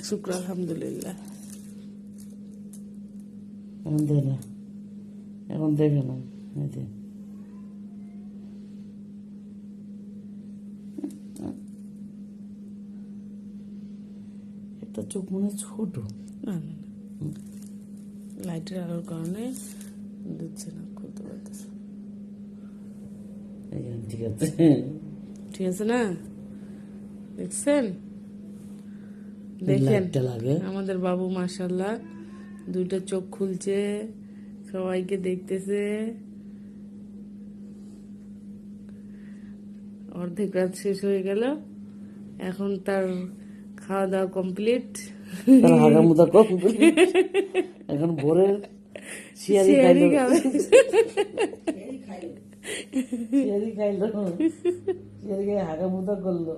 শুক্র আলহামদুলিল্লাহ। এখন দেয় না, এখন দেখে না। একটা চোখ মনে হয় ছোট। না না না, লাইটের আলোর কারণে দিচ্ছে না, খুলতে পারতেছে। ঠিক আছে, ঠিক আছে না? দেখছেন, দেখেন লাগে আমাদের বাবু মাশাআল্লাহ দুইটা চোখ খুলছে, সবাইকে দেখতেছে। অর্ধেক রাত শেষ হয়ে গেল, এখন তার খাওয়া দাওয়া কমপ্লিট, তার হাগা মুদা কমপ্লিট। এখন ভোরে শিয়ারি খাবে। শিয়ারি খাইলো, শিয়ারি খাই হাগা মুদা করলো।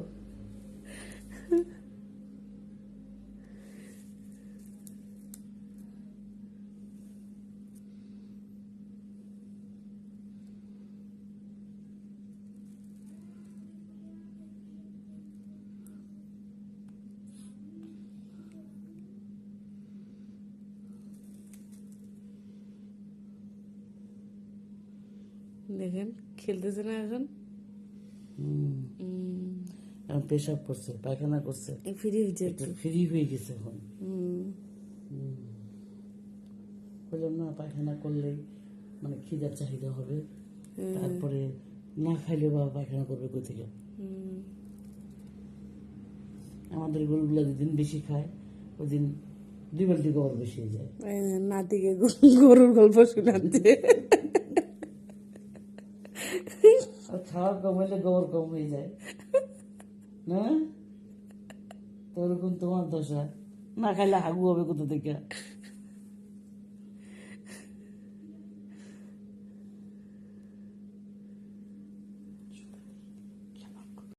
দেখেন খেলতেছে না এখন, এখন পেশাব করছে, পায়খানা করছে, ফ্রি হয়েছে, ফ্রি হয়ে গেছে এখন। বললাম না, পায়খানা করলেই মানে খিদার চাহিদা হবে, তারপরে না খাইলে বা পায়খানা করবে কোথা থেকে। আমাদের গরুগুলা যেদিন বেশি খায় ওই দিন 2 বালতি গোবর বেশি হয়ে যায়। নাতিকে গরুর গল্প শোনাচ্ছে। আর খাওয়া কম হইলে গোবর কম হয়ে যায় না? তো ওরকম তোমার দশা, না খাইলে হাগু হবে কোথা থেকে।